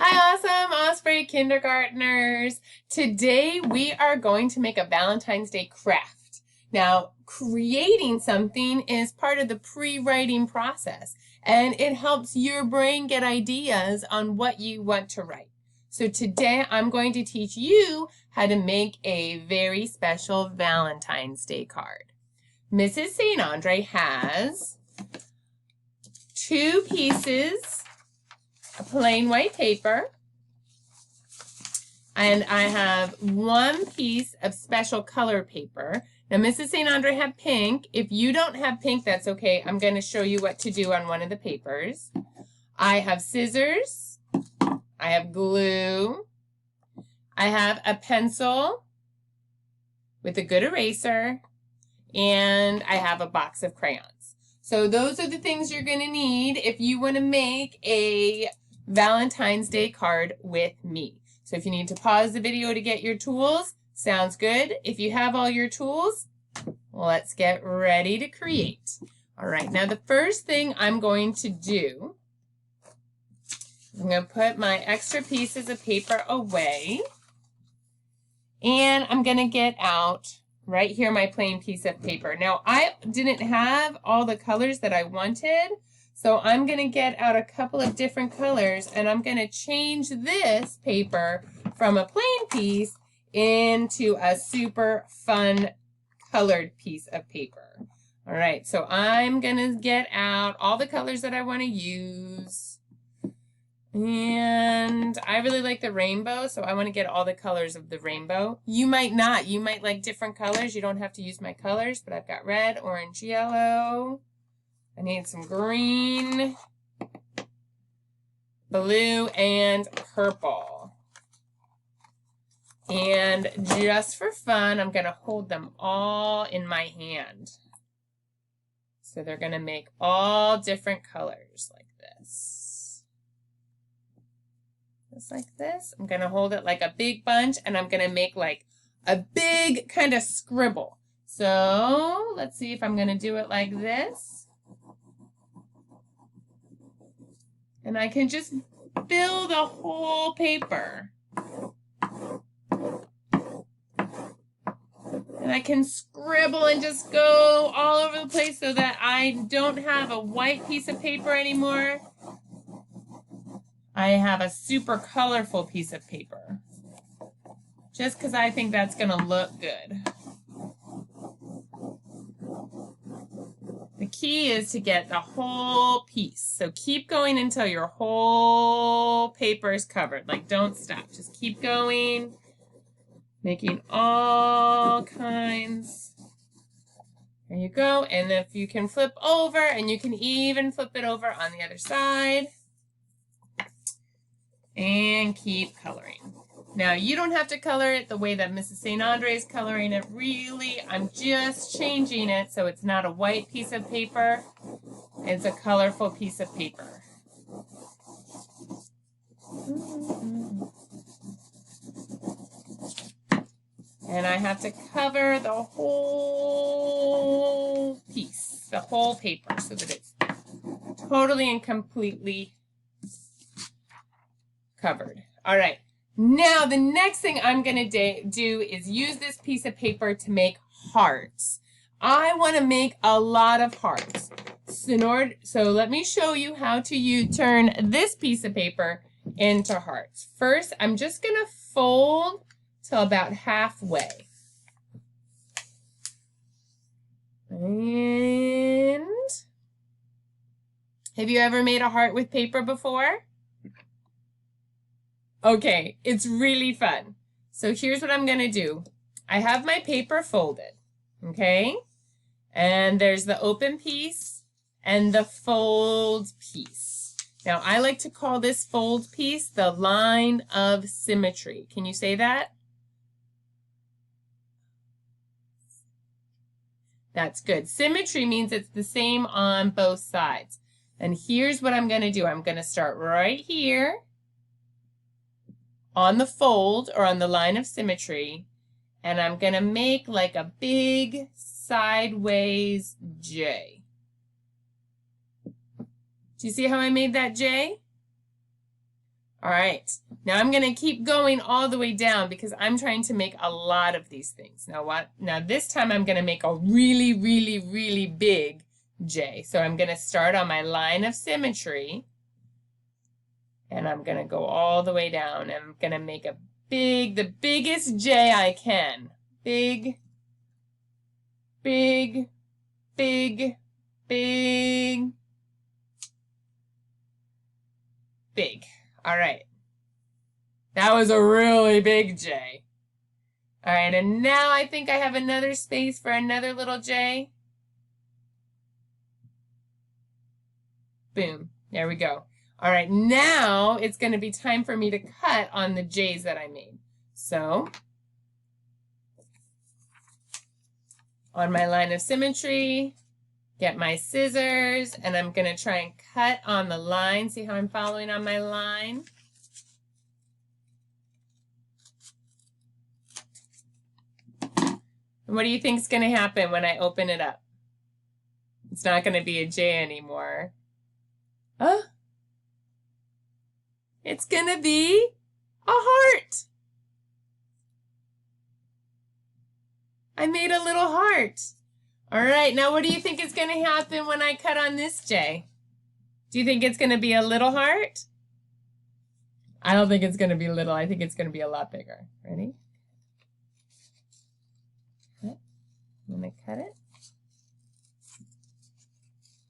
Hi, awesome Osprey kindergartners. Today we are going to make a Valentine's Day craft. Now, creating something is part of the pre-writing process, and it helps your brain get ideas on what you want to write. So today I'm going to teach you how to make a very special Valentine's Day card. Mrs. St. Andre has 2 pieces of plain white paper, and I have 1 piece of special color paper. Now, Mrs. St. Andre had pink. If you don't have pink, that's okay. I'm going to show you what to do on one of the papers. I have scissors. I have glue. I have a pencil with a good eraser, and I have a box of crayons. So those are the things you're going to need if you want to make a Valentine's Day card with me. So if you need to pause the video to get your tools, sounds good. If you have all your tools, let's get ready to create. All right, now the first thing I'm going to do, I'm going to put my extra pieces of paper away, and I'm going to get out right here my plain piece of paper. Now, I didn't have all the colors that I wanted, so I'm going to get out a couple of different colors, and I'm going to change this paper from a plain piece into a super fun colored piece of paper. All right, so I'm going to get out all the colors that I want to use. And I really like the rainbow, so I want to get all the colors of the rainbow. You might not. You might like different colors. You don't have to use my colors, but I've got red, orange, yellow. I need some green, blue, and purple. And just for fun, I'm going to hold them all in my hand. So they're going to make all different colors like this. Just like this. I'm going to hold it like a big bunch, and I'm going to make like a big kind of scribble. So let's see if I'm going to do it like this. And I can just fill the whole paper. And I can scribble and just go all over the place so that I don't have a white piece of paper anymore. I have a super colorful piece of paper, just because I think that's going to look good. The key is to get the whole piece. So keep going until your whole paper is covered. Like, don't stop. Just keep going, making all kinds. There you go. And if you can flip over, and you can even flip it over on the other side. And keep coloring. Now, you don't have to color it the way that Mrs. St. Andre is coloring it. Really, I'm just changing it so it's not a white piece of paper. It's a colorful piece of paper. And I have to cover the whole piece, the whole paper, so that it's totally and completely covered. All right. Now, the next thing I'm going to do is use this piece of paper to make hearts. I want to make a lot of hearts. So let me show you how to turn this piece of paper into hearts. First, I'm just going to fold till about halfway. And have you ever made a heart with paper before? Okay, it's really fun. So here's what I'm going to do. I have my paper folded, okay? And there's the open piece and the fold piece. Now, I like to call this fold piece the line of symmetry. Can you say that? That's good. Symmetry means it's the same on both sides. And here's what I'm going to do. I'm going to start right here on the fold or on the line of symmetry, and I'm going to make like a big sideways J. Do you see how I made that J? All right, now I'm going to keep going all the way down because I'm trying to make a lot of these things. Now what? Now this time I'm going to make a really, really, really big J. So I'm going to start on my line of symmetry and I'm going to go all the way down. I'm going to make the biggest J I can. Big, big, big, big, big. All right. That was a really big J. All right, and now I think I have another space for another little J. Boom. There we go. All right, now it's going to be time for me to cut on the J's that I made. So, on my line of symmetry, get my scissors, and I'm going to try and cut on the line. See how I'm following on my line? And what do you think is going to happen when I open it up? It's not going to be a J anymore. Huh? It's going to be a heart. I made a little heart. All right, now what do you think is going to happen when I cut on this J? Do you think it's going to be a little heart? I don't think it's going to be little. I think it's going to be a lot bigger. Ready? Cut. I'm going to cut it.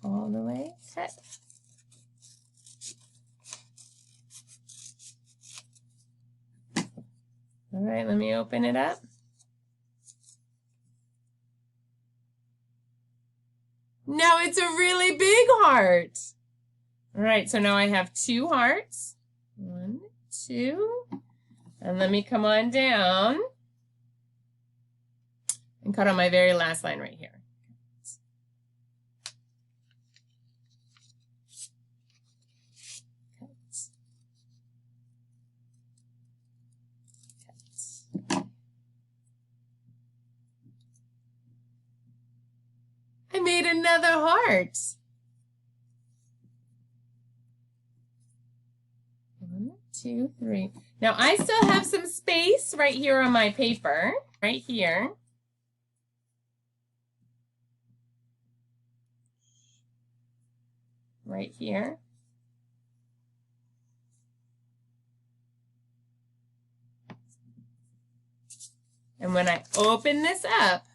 All the way. Cut. All right, let me open it up. Now it's a really big heart. All right, so now I have 2 hearts. 1, 2. And let me come on down and cut on my very last line right here. I made another heart. 1, 2, 3. Now I still have some space right here on my paper, right here. Right here. And when I open this up,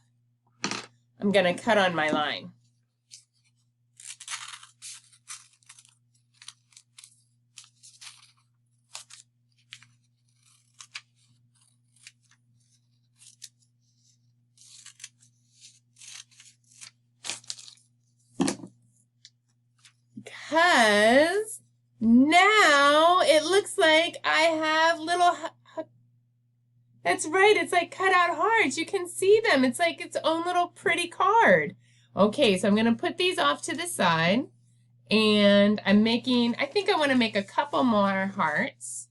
I'm going to cut on my line. Because now it looks like I have little... That's right, it's like cut out hearts. You can see them. It's like its own little pretty card. Okay, so I'm going to put these off to the side. And I think I want to make a couple more hearts.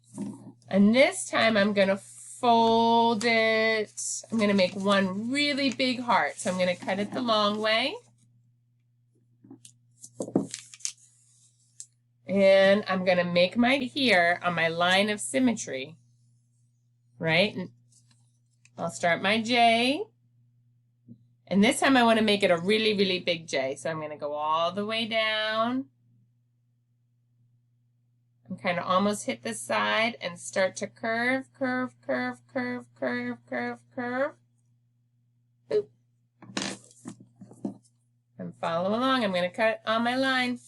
And this time I'm going to fold it. I'm going to make one really big heart. So I'm going to cut it the long way. And I'm going to make my here on my line of symmetry. Right? And I'll start my J. And this time I want to make it a really, really big J. So I'm going to go all the way down. And kind of almost hit the side and start to curve, curve, curve, curve, curve, curve, curve. Boop. And follow along. I'm going to cut on my line.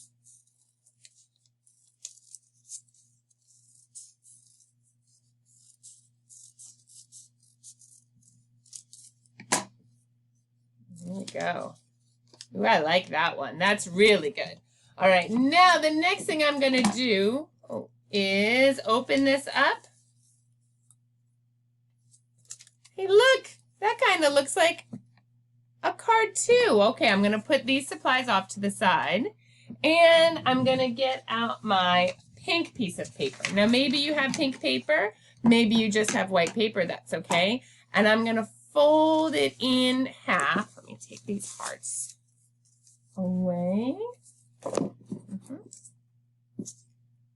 There we go. Ooh, I like that one. That's really good. All right, now the next thing I'm going to do is open this up. Hey, look, that kind of looks like a card too. Okay, I'm going to put these supplies off to the side, and I'm going to get out my pink piece of paper. Now, maybe you have pink paper. Maybe you just have white paper. That's okay. And I'm going to fold it in half. Let me take these hearts away.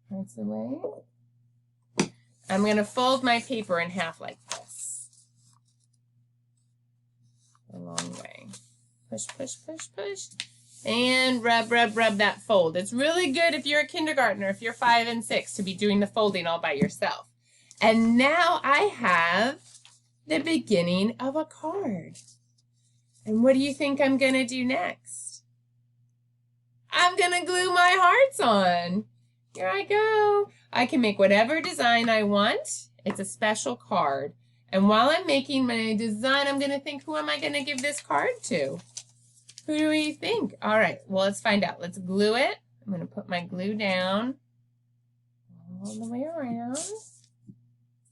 Hearts away. I'm going to fold my paper in half like this. A long way. Push, push, push, push. And rub, rub, rub that fold. It's really good if you're a kindergartner, if you're 5 and 6, to be doing the folding all by yourself. And now I have the beginning of a card. And what do you think I'm going to do next? I'm going to glue my hearts on. Here I go. I can make whatever design I want. It's a special card. And while I'm making my design, I'm going to think, who am I going to give this card to? Who do we think? All right, well, let's find out. Let's glue it. I'm going to put my glue down all the way around.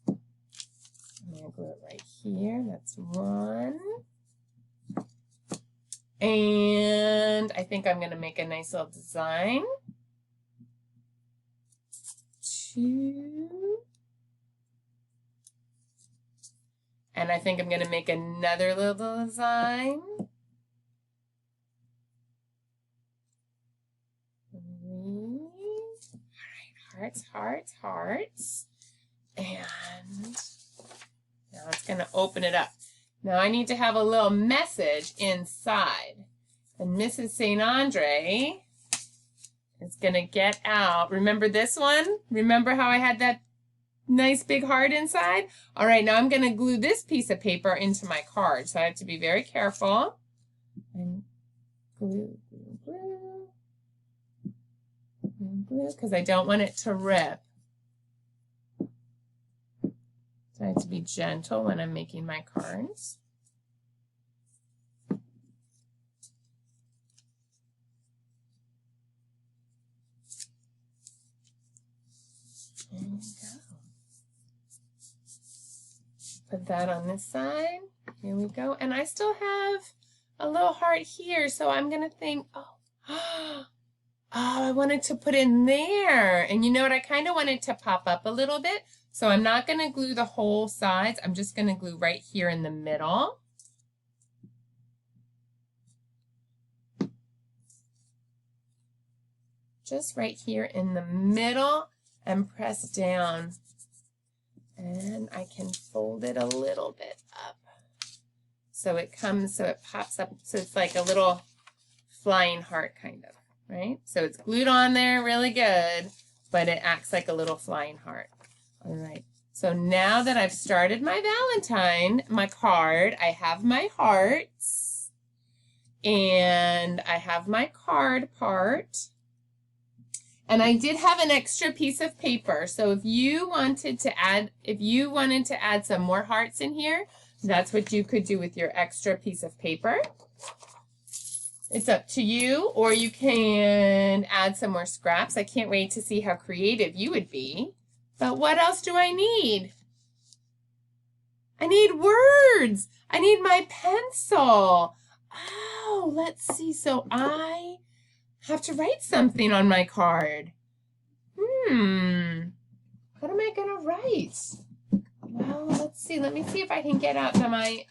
I'm going to glue it right here. That's one. And I think I'm going to make a nice little design. Two. And I think I'm going to make another little design. Three. All right, hearts, hearts, hearts. And now it's going to open it up. Now I need to have a little message inside. And Mrs. St. Andre is going to get out. Remember this one? Remember how I had that nice big heart inside? All right, now I'm going to glue this piece of paper into my card. So I have to be very careful. And glue, glue, glue. And glue, because I don't want it to rip. So I have to be gentle when I'm making my cards. There you go. Put that on this side. Here we go. And I still have a little heart here, so I'm going to think, oh, I wanted to put in there. And you know what? I kind of wanted to pop up a little bit. So I'm not going to glue the whole sides. I'm just going to glue right here in the middle. Just right here in the middle and press down. And I can fold it a little bit up. So it comes, so it pops up. So it's like a little flying heart kind of, right? So it's glued on there really good, but it acts like a little flying heart. All right, so now that I've started my Valentine, my card, I have my hearts, and I have my card part, and I did have an extra piece of paper, so if you wanted to add some more hearts in here, that's what you could do with your extra piece of paper. It's up to you, or you can add some more scraps. I can't wait to see how creative you would be. But what else do I need? I need words. I need my pencil. Oh, let's see. So I have to write something on my card. What am I going to write? Well, let's see. Let me see if I can get out my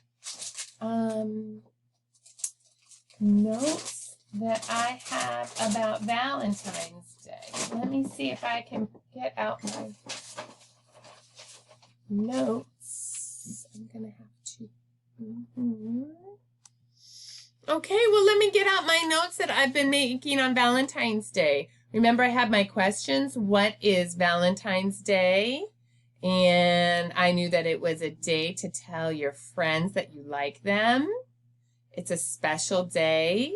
notes that I have about Valentine's Day. Let me see if I can get out my notes. I'm going to have to. Okay, well, let me get out my notes that I've been making on Valentine's Day. Remember, I had my questions. What is Valentine's Day? And I knew that it was a day to tell your friends that you like them. It's a special day.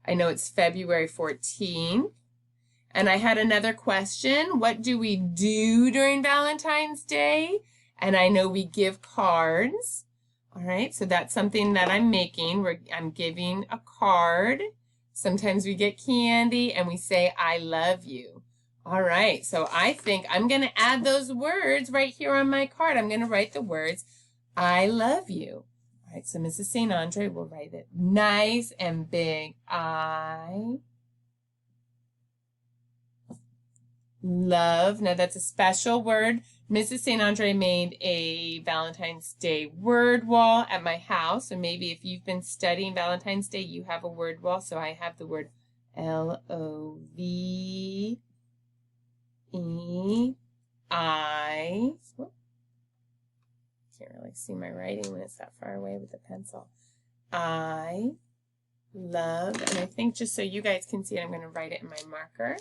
I know it's February 14th. And I had another question. What do we do during Valentine's Day? And I know we give cards. All right, so that's something that I'm making. I'm giving a card. Sometimes we get candy and we say, I love you. All right, so I think I'm going to add those words right here on my card. I'm going to write the words, I love you. All right, so Mrs. St. Andre will write it nice and big. I love. Now that's a special word. Mrs. St. Andre made a Valentine's Day word wall at my house. So maybe if you've been studying Valentine's Day, you have a word wall. So I have the word L-O-V-E-I. to see my writing when it's that far away with the pencil. I love, and I think just so you guys can see it, I'm going to write it in my marker.